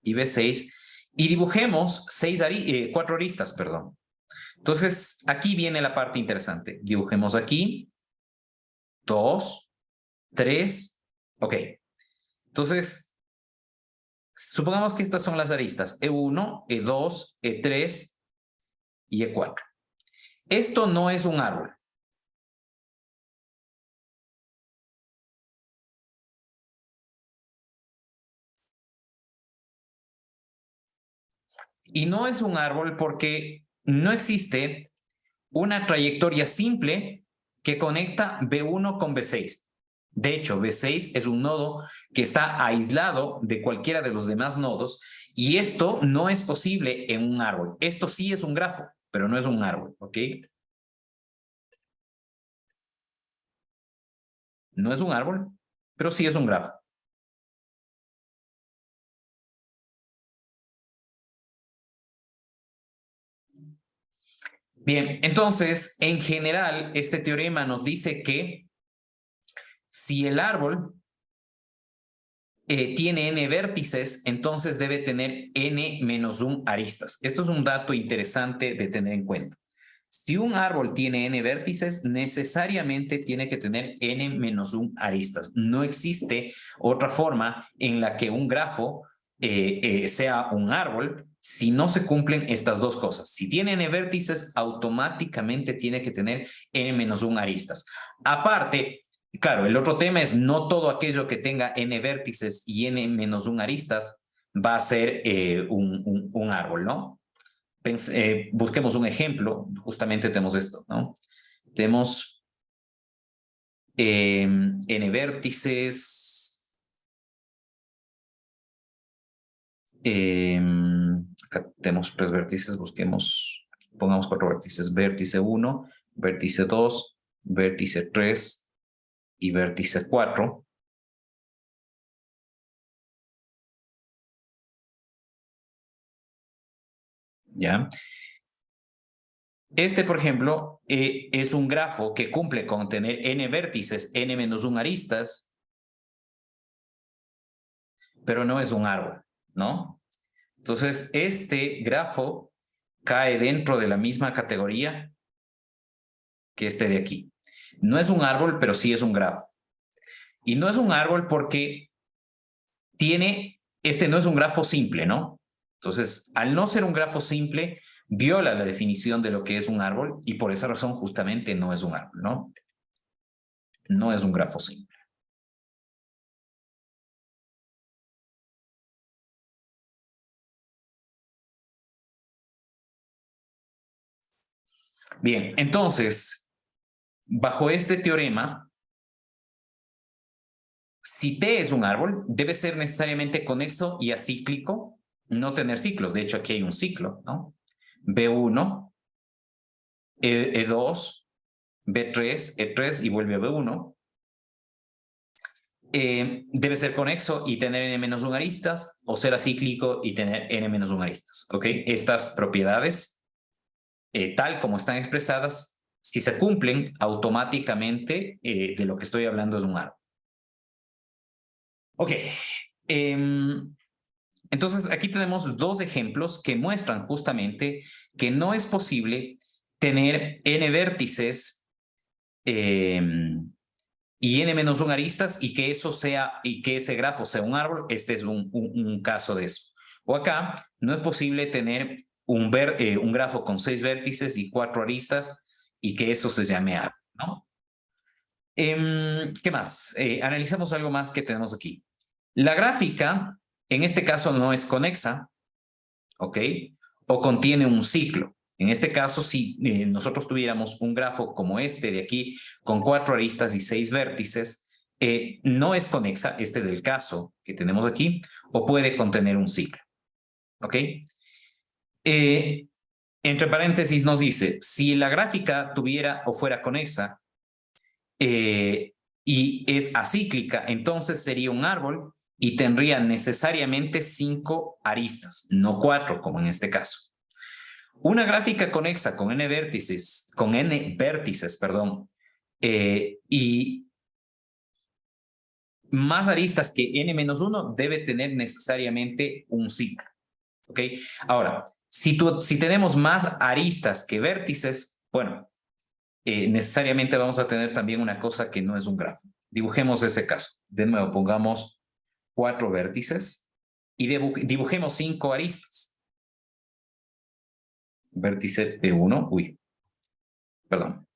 y B6. Y dibujemos 4 aristas, perdón. Entonces, aquí viene la parte interesante. Dibujemos aquí 2, 3, ok. Entonces, supongamos que estas son las aristas E1, E2, E3 y E4. Esto no es un árbol. Y no es un árbol porque no existe una trayectoria simple que conecta B1 con B6. De hecho, B6 es un nodo que está aislado de cualquiera de los demás nodos, y esto no es posible en un árbol. Esto sí es un grafo, pero no es un árbol, ¿ok? No es un árbol, pero sí es un grafo. Bien, entonces, en general, este teorema nos dice que si el árbol tiene n vértices, entonces debe tener n-1 aristas. Esto es un dato interesante de tener en cuenta. Si un árbol tiene n vértices, necesariamente tiene que tener n-1 aristas. No existe otra forma en la que un grafo sea un árbol si no se cumplen estas dos cosas. Si tiene n vértices, automáticamente tiene que tener n-1 aristas. Aparte, claro, el otro tema es no todo aquello que tenga n vértices y n-1 aristas va a ser un árbol, ¿no? Busquemos un ejemplo. Justamente tenemos esto, ¿no? Tenemos n vértices. Acá tenemos 3 vértices. Pongamos 4 vértices. Vértice 1, vértice 2, vértice 3 y vértice 4. ¿Ya? Este, por ejemplo, es un grafo que cumple con tener n vértices, n-1 aristas, pero no es un árbol, ¿no? Entonces, este grafo cae dentro de la misma categoría que este de aquí. No es un árbol, pero sí es un grafo. Y no es un árbol porque tiene este no es un grafo simple, ¿no? Entonces, al no ser un grafo simple, viola la definición de lo que es un árbol y por esa razón justamente no es un árbol, ¿no? No es un grafo simple. Bien, entonces, bajo este teorema, si T es un árbol, debe ser necesariamente conexo y acíclico, no tener ciclos. De hecho, aquí hay un ciclo, ¿no? B1, E2, B3, E3 y vuelve a B1. Debe ser conexo y tener n-1 aristas, o ser acíclico y tener n-1 aristas, ¿ok? Estas propiedades, tal como están expresadas, si se cumplen, automáticamente de lo que estoy hablando es un árbol. Ok. Entonces, aquí tenemos dos ejemplos que muestran justamente que no es posible tener n vértices y n-1 aristas y que eso sea, y que ese grafo sea un árbol. Este es un caso de eso. O acá, no es posible tener un grafo con 6 vértices y 4 aristas y que eso se llame árbol, ¿no? ¿Qué más? Analicemos algo más que tenemos aquí. La gráfica, en este caso, no es conexa, ¿ok? O contiene un ciclo. En este caso, si nosotros tuviéramos un grafo como este de aquí, con 4 aristas y 6 vértices, no es conexa, este es el caso que tenemos aquí, o puede contener un ciclo, ¿ok? Entre paréntesis nos dice, si la gráfica tuviera o fuera conexa y es acíclica, entonces sería un árbol y tendría necesariamente 5 aristas, no 4 como en este caso. Una gráfica conexa con n vértices, perdón, y más aristas que n-1 debe tener necesariamente un ciclo, ¿ok? Ahora, si tenemos más aristas que vértices, bueno, necesariamente vamos a tener también una cosa que no es un grafo. Dibujemos ese caso. De nuevo, pongamos 4 vértices y dibujemos 5 aristas. Vértice B1, perdón.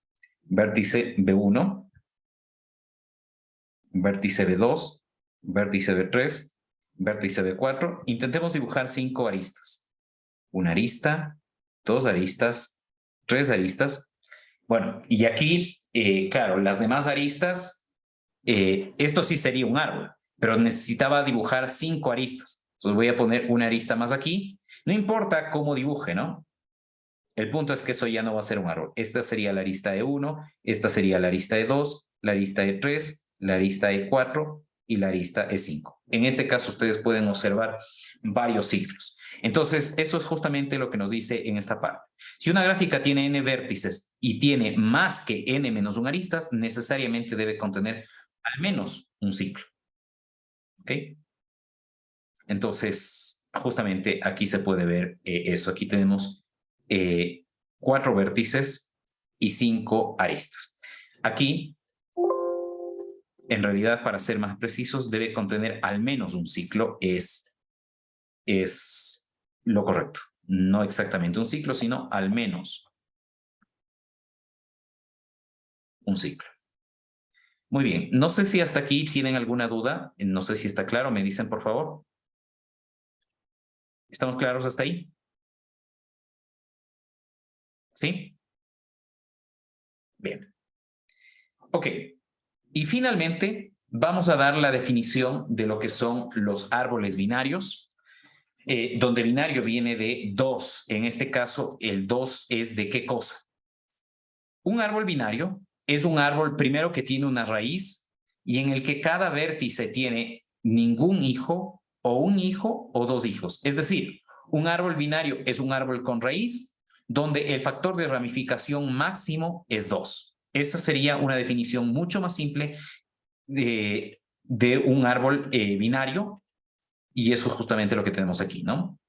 Vértice B1, vértice B2, vértice B3, vértice B4. Intentemos dibujar 5 aristas. Una arista, 2 aristas, 3 aristas. Bueno, y aquí, claro, las demás aristas, esto sí sería un árbol, pero necesitaba dibujar 5 aristas. Entonces voy a poner una arista más aquí. No importa cómo dibuje, ¿no? El punto es que eso ya no va a ser un árbol. Esta sería la arista de 1, esta sería la arista de 2, la arista de 3, la arista de 4 y la arista de 5. En este caso ustedes pueden observar varios ciclos. Entonces, eso es justamente lo que nos dice en esta parte. Si una gráfica tiene n vértices y tiene más que n-1 aristas, necesariamente debe contener al menos un ciclo. ¿Ok? Entonces, justamente aquí se puede ver eso. Aquí tenemos 4 vértices y 5 aristas. Aquí, en realidad, para ser más precisos, debe contener al menos un ciclo. Es lo correcto. No exactamente un ciclo, sino al menos un ciclo. Muy bien. No sé si hasta aquí tienen alguna duda. No sé si está claro. Me dicen, por favor. ¿Estamos claros hasta ahí? ¿Sí? Bien. Ok. Y finalmente, vamos a dar la definición de lo que son los árboles binarios, donde binario viene de 2. En este caso, el 2 es ¿de qué cosa? Un árbol binario es un árbol primero que tiene una raíz y en el que cada vértice tiene ningún hijo o un hijo o 2 hijos. Es decir, un árbol binario es un árbol con raíz donde el factor de ramificación máximo es 2. Esa sería una definición mucho más simple de un árbol binario, y eso es justamente lo que tenemos aquí, ¿no?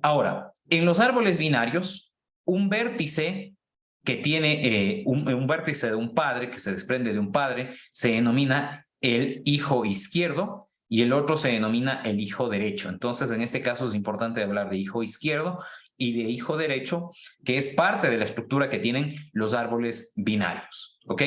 Ahora, en los árboles binarios, un vértice que tiene un vértice de un padre, que se desprende de un padre, se denomina el hijo izquierdo, y el otro se denomina el hijo derecho. Entonces, en este caso es importante hablar de hijo izquierdo y de hijo derecho, que es parte de la estructura que tienen los árboles binarios, ¿ok?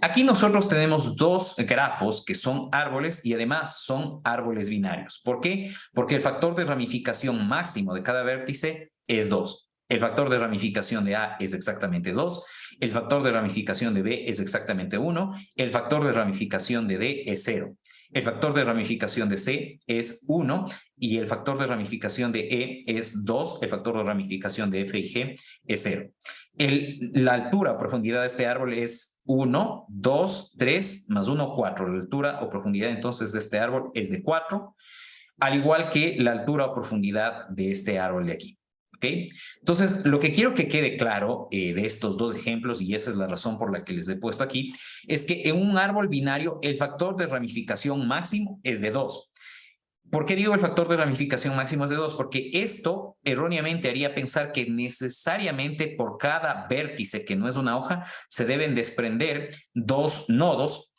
Aquí nosotros tenemos dos grafos que son árboles y además son árboles binarios. ¿Por qué? Porque el factor de ramificación máximo de cada vértice es 2. El factor de ramificación de A es exactamente 2. El factor de ramificación de B es exactamente 1. El factor de ramificación de D es 0. El factor de ramificación de C es 1 y el factor de ramificación de E es 2. El factor de ramificación de F y G es 0. La altura o profundidad de este árbol es 1, 2, 3, más 1, 4. La altura o profundidad entonces de este árbol es de 4, al igual que la altura o profundidad de este árbol de aquí. ¿Ok? Entonces, lo que quiero que quede claro de estos dos ejemplos, y esa es la razón por la que les he puesto aquí, es que en un árbol binario el factor de ramificación máximo es de 2. ¿Por qué digo el factor de ramificación máximo es de 2? Porque esto erróneamente haría pensar que necesariamente por cada vértice que no es una hoja se deben desprender dos nodos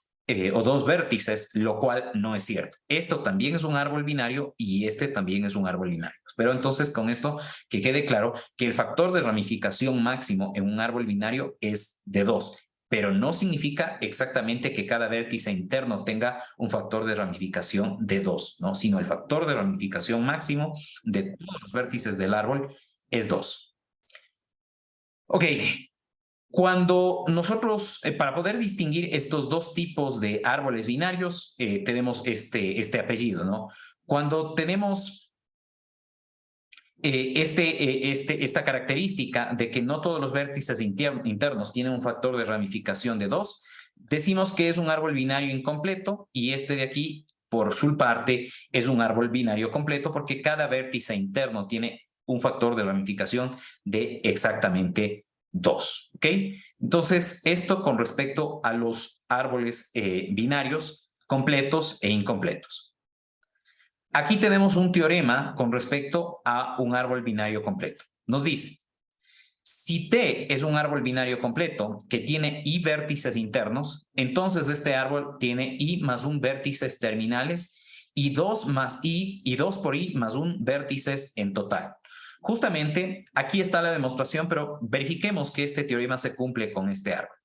o dos vértices, lo cual no es cierto. Esto también es un árbol binario y este también es un árbol binario. Pero entonces con esto que quede claro que el factor de ramificación máximo en un árbol binario es de 2. Pero no significa exactamente que cada vértice interno tenga un factor de ramificación de 2, ¿no? Sino el factor de ramificación máximo de todos los vértices del árbol es 2. Ok, cuando nosotros, para poder distinguir estos dos tipos de árboles binarios, tenemos este apellido, ¿no? Cuando tenemos esta característica de que no todos los vértices internos tienen un factor de ramificación de 2, decimos que es un árbol binario incompleto y este de aquí, por su parte, es un árbol binario completo porque cada vértice interno tiene un factor de ramificación de exactamente 2. ¿Ok? Entonces, esto con respecto a los árboles binarios completos e incompletos. Aquí tenemos un teorema con respecto a un árbol binario completo. Nos dice, si T es un árbol binario completo que tiene I vértices internos, entonces este árbol tiene I más 1 vértices terminales y 2 más I y 2 por I más 1 vértices en total. Justamente aquí está la demostración, pero verifiquemos que este teorema se cumple con este árbol.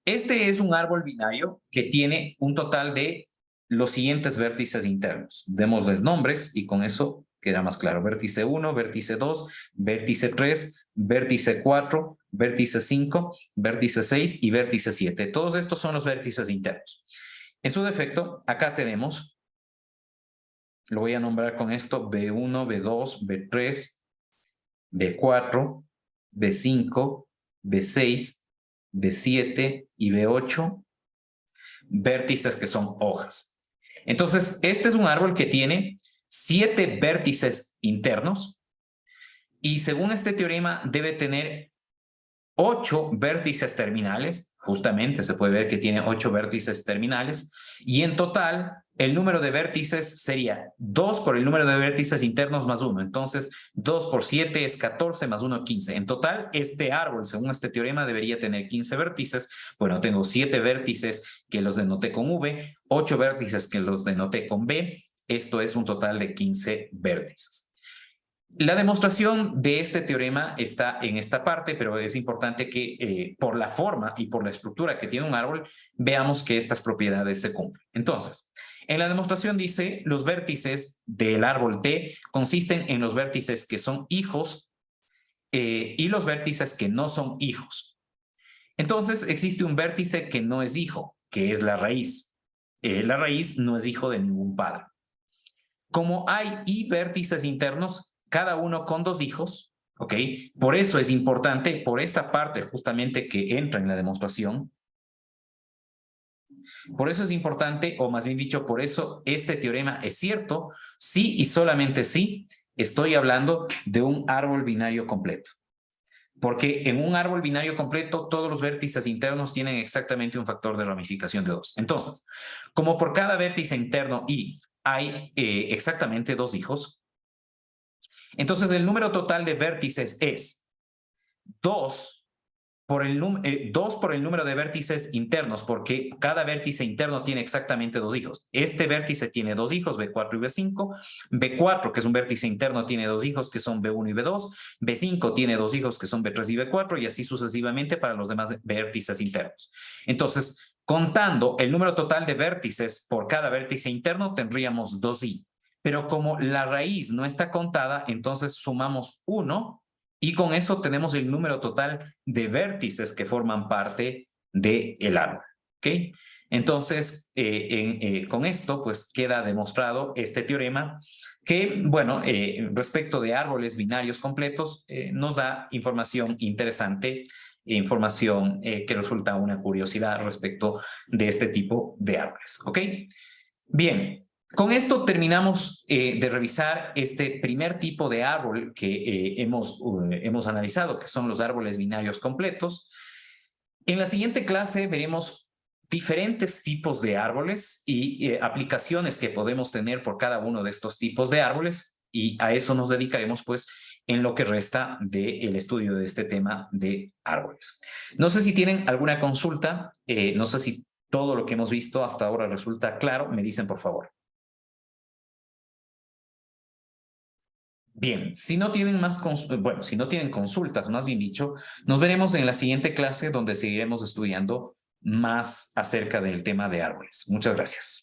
Este es un árbol binario que tiene un total de los siguientes vértices internos. Démosles nombres y con eso queda más claro. Vértice 1, vértice 2, vértice 3, vértice 4, vértice 5, vértice 6 y vértice 7. Todos estos son los vértices internos. En su defecto, acá tenemos, lo voy a nombrar con esto, B1, B2, B3, B4, B5, B6, B7 y B8, vértices que son hojas. Entonces, este es un árbol que tiene 7 vértices internos y según este teorema debe tener 8 vértices terminales, justamente se puede ver que tiene 8 vértices terminales, y en total el número de vértices sería 2 por el número de vértices internos más 1. Entonces, 2 por 7 es 14 más 1, 15. En total, este árbol, según este teorema, debería tener 15 vértices. Bueno, tengo 7 vértices que los denoté con V, 8 vértices que los denoté con B. Esto es un total de 15 vértices. La demostración de este teorema está en esta parte, pero es importante que por la forma y por la estructura que tiene un árbol, veamos que estas propiedades se cumplen. Entonces, en la demostración dice, los vértices del árbol T consisten en los vértices que son hijos y los vértices que no son hijos. Entonces, existe un vértice que no es hijo, que es la raíz. La raíz no es hijo de ningún padre. Como hay y vértices internos, cada uno con 2 hijos, ¿ok? Por eso es importante, por esta parte justamente que entra en la demostración, por eso es importante, o más bien dicho, por eso este teorema es cierto, sí y solamente sí, estoy hablando de un árbol binario completo. Porque en un árbol binario completo, todos los vértices internos tienen exactamente un factor de ramificación de 2. Entonces, como por cada vértice interno I hay exactamente 2 hijos, entonces el número total de vértices es 2 2 por el número de vértices internos, porque cada vértice interno tiene exactamente 2 hijos. Este vértice tiene 2 hijos, B4 y B5. B4, que es un vértice interno, tiene 2 hijos, que son B1 y B2. B5 tiene 2 hijos, que son B3 y B4, y así sucesivamente para los demás vértices internos. Entonces, contando el número total de vértices por cada vértice interno, tendríamos 2i. Pero como la raíz no está contada, entonces sumamos 1 y con eso tenemos el número total de vértices que forman parte del árbol. ¿Ok? Entonces, con esto pues queda demostrado este teorema que, bueno, respecto de árboles binarios completos, nos da información interesante, información que resulta una curiosidad respecto de este tipo de árboles. ¿Ok? Bien. Con esto terminamos de revisar este primer tipo de árbol que hemos analizado, que son los árboles binarios completos. En la siguiente clase veremos diferentes tipos de árboles y aplicaciones que podemos tener por cada uno de estos tipos de árboles, y a eso nos dedicaremos pues en lo que resta del estudio de este tema de árboles. No sé si tienen alguna consulta, no sé si todo lo que hemos visto hasta ahora resulta claro, me dicen por favor. Bien, si no tienen si no tienen consultas, más bien dicho, nos veremos en la siguiente clase donde seguiremos estudiando más acerca del tema de árboles. Muchas gracias.